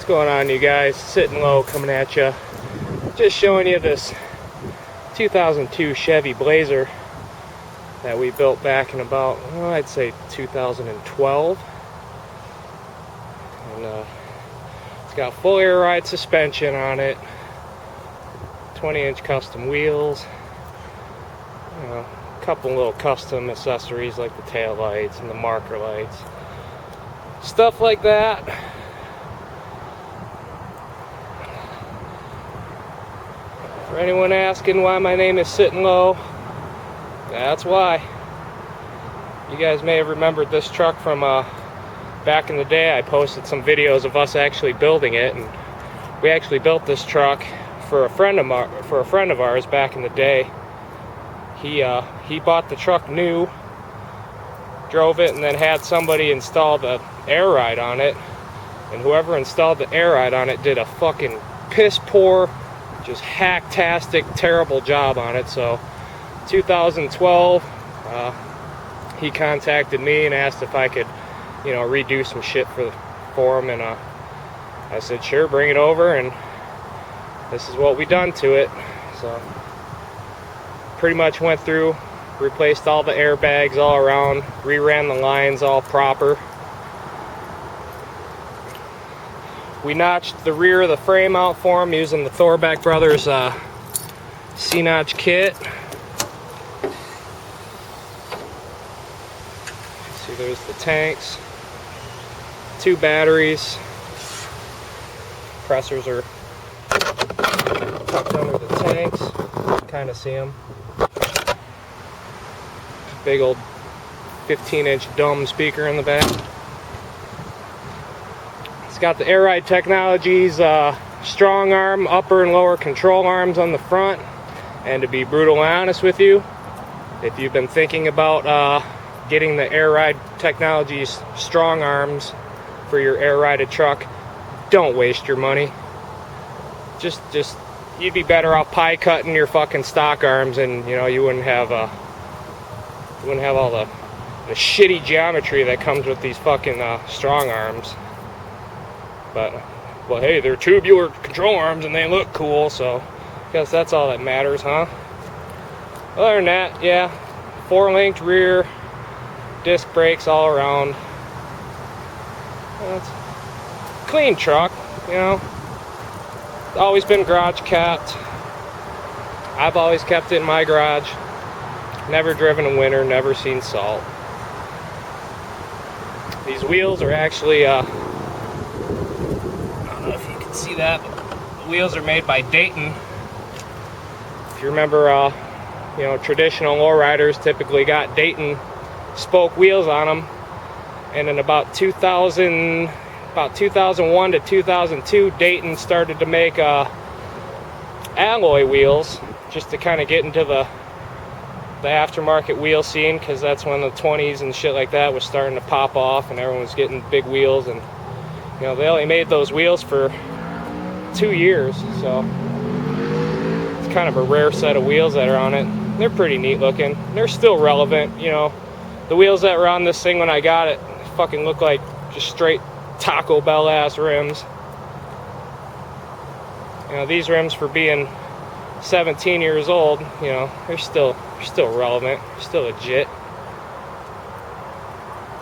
going on, you guys? Sitting low, coming at you. Just showing you this 2002 Chevy Blazer that we built back in about, well, I'd say 2012. And it's got full Airride suspension on it, 20-inch custom wheels, a couple little custom accessories like the tail lights and the marker lights, stuff like that. For anyone asking why my name is Sitting Low, that's why. You guys may have remembered this truck from back in the day. I posted some videos of us actually building it, and we actually built this truck for a friend of ours back in the day. He bought the truck new, drove it, and then had somebody install the Airride on it, and whoever installed the Airride on it did a fucking piss poor, just hacktastic, terrible job on it. So 2012, he contacted me and asked if I could, redo some shit for him, and I said sure, bring it over, and this is what we done to it. So pretty much went through, replaced all the airbags all around, reran the lines all proper. We notched the rear of the frame out for him using the Thorbeck Bros C Notch kit. See, there's the tanks, 2 batteries, compressors are tucked under the tanks, kind of see them. Big old 15-inch dome speaker in the back. It's got the Airride Technologies strong arm, upper and lower control arms on the front. And to be brutally honest with you, if you've been thinking about getting the Airride Technologies strong arms for your air-rided truck, don't waste your money. Just you'd be better off pie cutting your fucking stock arms, and you wouldn't have all the shitty geometry that comes with these fucking strong arms. But well, hey, they're tubular control arms and they look cool, so I guess that's all that matters, huh? Other than that, yeah, 4-linked rear, disc brakes all around. It's a clean truck, It's always been garage kept. I've always kept it in my garage. Never driven in winter, never seen salt. These wheels are actually, I don't know if you can see that, but the wheels are made by Dayton. If you remember, traditional lowriders typically got Dayton spoke wheels on them. And in about 2001 to 2002, Dayton started to make alloy wheels, just to kind of get into the aftermarket wheel scene, because that's when the 20s and shit like that was starting to pop off and everyone was getting big wheels. And they only made those wheels for 2 years, so it's kind of a rare set of wheels that are on it. They're pretty neat looking. They're still relevant. The wheels that were on this thing when I got it fucking look like just straight Taco Bell ass rims. These rims, for being 17 years old, they're still relevant, still legit.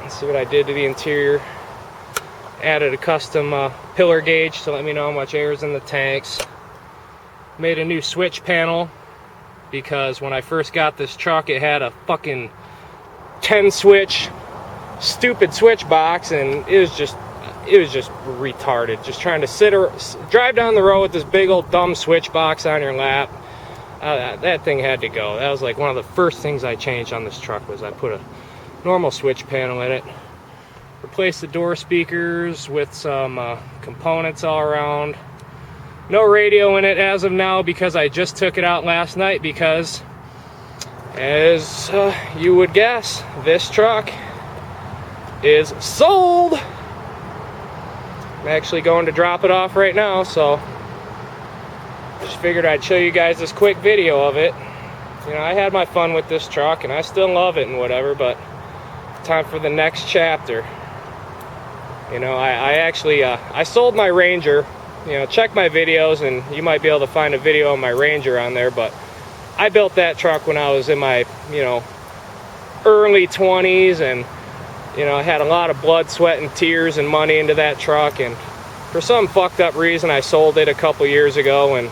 Let's see what I did to the interior. Added a custom pillar gauge to let me know how much air is in the tanks. Made a new switch panel, because when I first got this truck, it had a fucking 10-switch stupid switch box, and it was just retarded. Just trying to drive down the road with this big old dumb switch box on your lap. That thing had to go. That was like one of the first things I changed on this truck, was I put a normal switch panel in it. Replaced the door speakers with some components all around. No radio in it as of now, because I just took it out last night, because as you would guess, this truck is sold. I'm actually going to drop it off right now, so just figured I'd show you guys this quick video of it. I had my fun with this truck and I still love it and whatever, but time for the next chapter. You know, I actually I sold my Ranger. You know, check my videos and you might be able to find a video of my Ranger on there, but I built that truck when I was in my, you know, early 20s, and you know, I had a lot of blood, sweat, and tears and money into that truck, and for some fucked up reason I sold it a couple years ago, and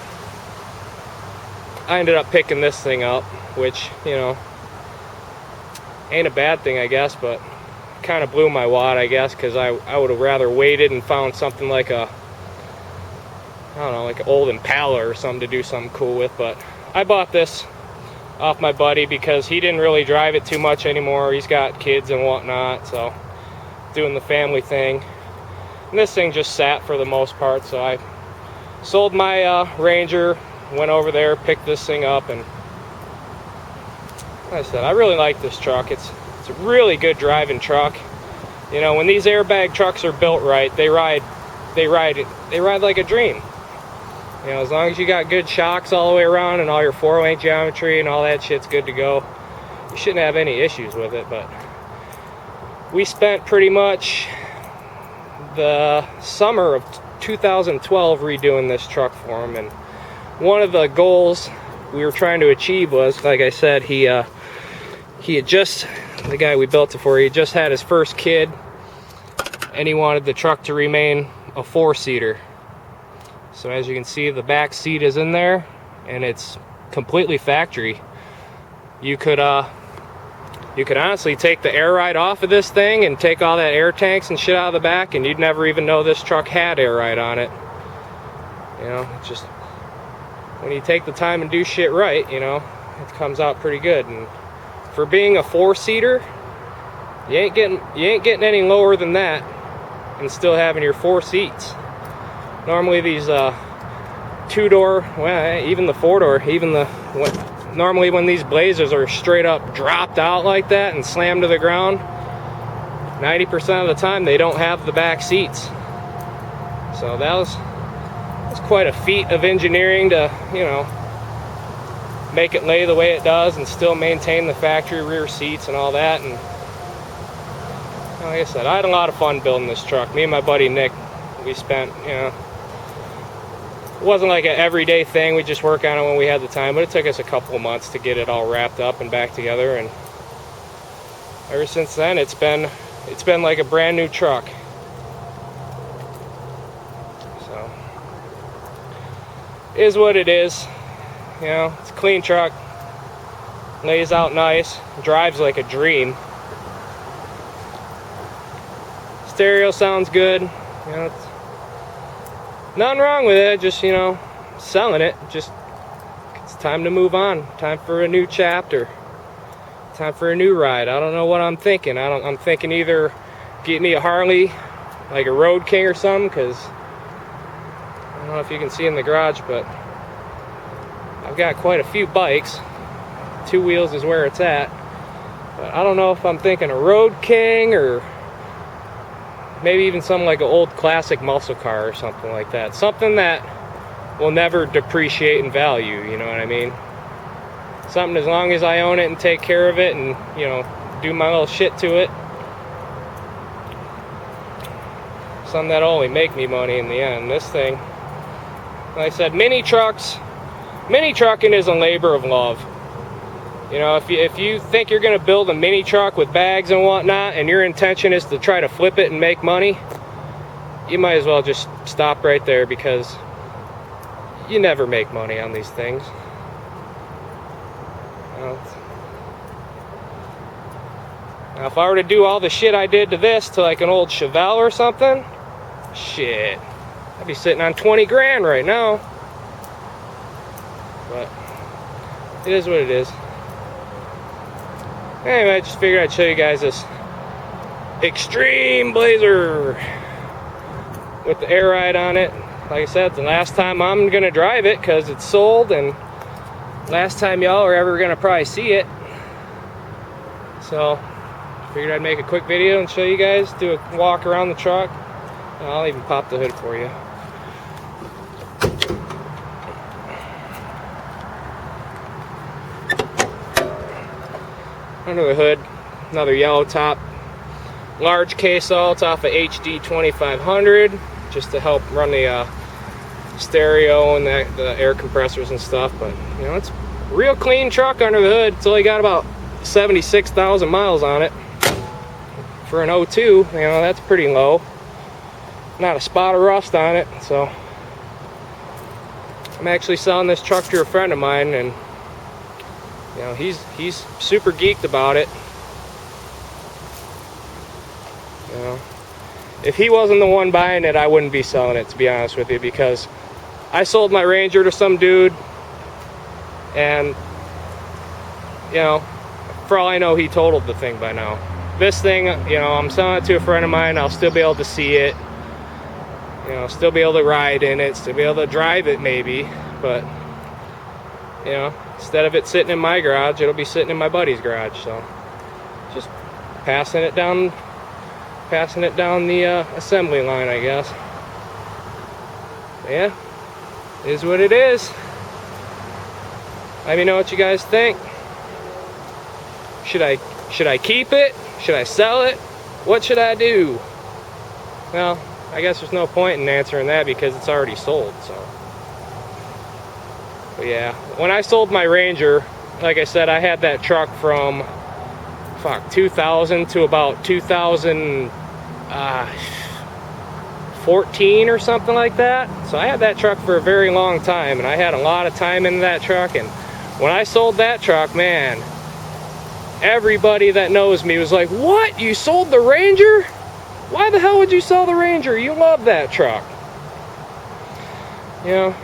I ended up picking this thing up, which, you know, ain't a bad thing, I guess, but kind of blew my wad, I guess, because I would have rather waited and found something like a, I don't know, like an old Impala or something to do something cool with. But I bought this off my buddy because he didn't really drive it too much anymore. He's got kids and whatnot, so doing the family thing. And this thing just sat for the most part, so I sold my Ranger, went over there, picked this thing up, and like I said, I really like this truck. It's a really good driving truck. You know, when these airbag trucks are built right, they ride like a dream. You know, as long as you got good shocks all the way around and all your 4-link geometry and all that shit's good to go, you shouldn't have any issues with it. But we spent pretty much the summer of 2012 redoing this truck for him, and one of the goals we were trying to achieve was, like I said, he had just, the guy we built it for, he just had his first kid, and he wanted the truck to remain a 4-seater. So as you can see, the back seat is in there, and it's completely factory. You could honestly take the Airride off of this thing and take all that air tanks and shit out of the back, and you'd never even know this truck had Airride on it. You know, it's just, when you take the time and do shit right, you know, it comes out pretty good. And for being a 4-seater, you ain't getting any lower than that and still having your 4 seats. Normally these 2-door, well, even the 4-door, normally when these Blazers are straight up dropped out like that and slammed to the ground, 90% of the time they don't have the back seats. So that was quite a feat of engineering to, you know, make it lay the way it does and still maintain the factory rear seats and all that. And like I said, I had a lot of fun building this truck. Me and my buddy Nick, we spent, you know, it wasn't like an everyday thing. We just work on it when we had the time, but it took us a couple of months to get it all wrapped up and back together. And ever since then, it's been like a brand new truck. So it is what it is. You know, it's a clean truck, lays out nice, drives like a dream. Stereo sounds good. You know, it's nothing wrong with it, just, you know, selling it. Just, it's time to move on. Time for a new chapter. Time for a new ride. I don't know what I'm thinking. I'm thinking either get me a Harley, like a Road King or something, because I don't know if you can see in the garage, but I've got quite a few bikes. 2 wheels is where it's at. But I don't know if I'm thinking a Road King or maybe even something like an old classic muscle car or something like that. Something that will never depreciate in value, you know what I mean? Something, as long as I own it and take care of it and, you know, do my little shit to it. Something that'll only make me money in the end. This thing, like I said, mini trucking is a labor of love. You know, if you think you're going to build a mini truck with bags and whatnot, and your intention is to try to flip it and make money, you might as well just stop right there, because you never make money on these things. Now, if I were to do all the shit I did to this to like an old Chevelle or something, shit, I'd be sitting on 20 grand right now. But it is what it is. Anyway, I just figured I'd show you guys this Extreme Blazer with the Airride on it. Like I said, the last time I'm gonna drive it, because it's sold, and last time y'all are ever gonna probably see it. So figured I'd make a quick video and show you guys, do a walk around the truck. And I'll even pop the hood for you. Under the hood, another yellow top large K-salts off of HD 2500 just to help run the stereo and the air compressors and stuff. But you know, it's a real clean truck under the hood. It's only got about 76,000 miles on it. For an 02, you know, that's pretty low. Not a spot of rust on it. So I'm actually selling this truck to a friend of mine, and you know, he's super geeked about it. You know, if he wasn't the one buying it, I wouldn't be selling it, to be honest with you, because I sold my Ranger to some dude, and you know, for all I know, he totaled the thing by now. This thing, you know, I'm selling it to a friend of mine. I'll still be able to see it, you know, still be able to ride in it, still be able to drive it maybe, but you know, instead of it sitting in my garage, it'll be sitting in my buddy's garage. So just passing it down the assembly line, I guess. But yeah, it is what it is. Let me know what you guys think. Should I keep it? Should I sell it? What should I do? Well, I guess there's no point in answering that because it's already sold. So, but yeah, when I sold my Ranger, like I said, I had that truck from 2000 to about 2014 or something like that. So I had that truck for a very long time, and I had a lot of time in that truck. And when I sold that truck, man, everybody that knows me was like, "What? You sold the Ranger? Why the hell would you sell the Ranger? You love that truck." You know,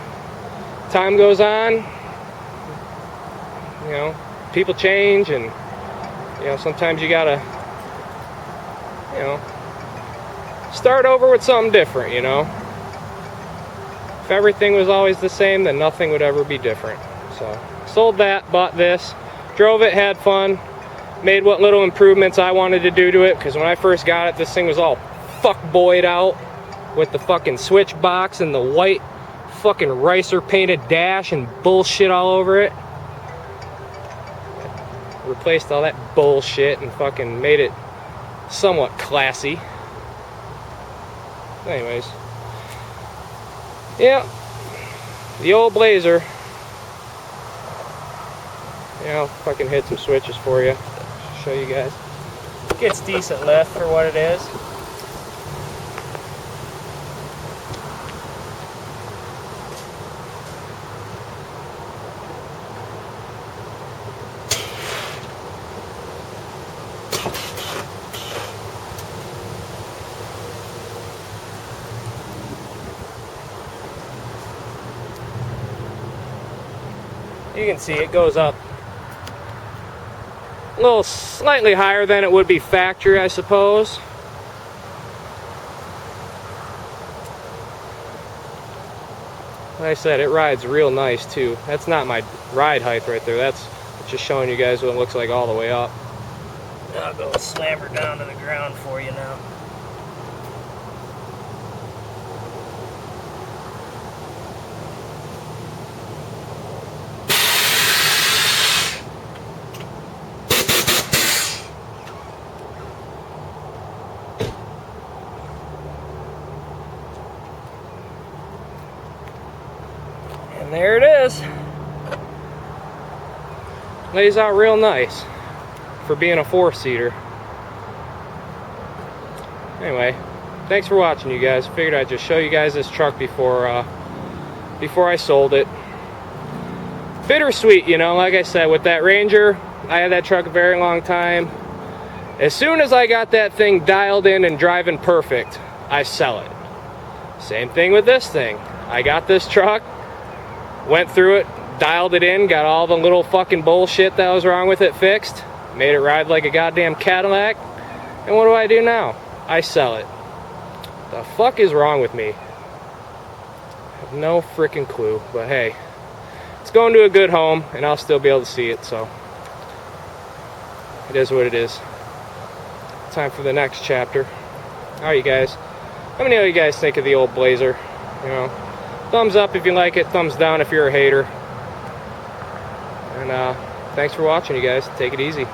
time goes on, you know, people change, and you know, sometimes you gotta, you know, start over with something different, you know. If everything was always the same, then nothing would ever be different. So, sold that, bought this, drove it, had fun, made what little improvements I wanted to do to it, because when I first got it, this thing was all fuckboyed out with the fucking switch box and the white fucking ricer painted dash and bullshit all over it. Replaced all that bullshit and fucking made it somewhat classy. Anyways, yeah, the old Blazer. Yeah, I'll fucking hit some switches for you, show you guys. Gets decent lift for what it is. You can see it goes up a little slightly higher than it would be factory, I suppose. Like I said, it rides real nice too. That's not my ride height right there. That's just showing you guys what it looks like all the way up. I'll go slam her down to the ground for you now. And there it is. Lays out real nice for being a 4-seater. Anyway, thanks for watching, you guys. Figured I'd just show you guys this truck before I sold it. Bittersweet, you know, like I said, with that Ranger, I had that truck a very long time. As soon as I got that thing dialed in and driving perfect, I sell it. Same thing with this thing. I got this truck, went through it, dialed it in, got all the little fucking bullshit that was wrong with it fixed, made it ride like a goddamn Cadillac, and what do I do now? I sell it. The fuck is wrong with me? I have no freaking clue, but hey, it's going to a good home, and I'll still be able to see it, so it is what it is. Time for the next chapter. Alright, you guys, let me know what you guys think of the old Blazer. You know, thumbs up if you like it, thumbs down if you're a hater. And thanks for watching, you guys. Take it easy.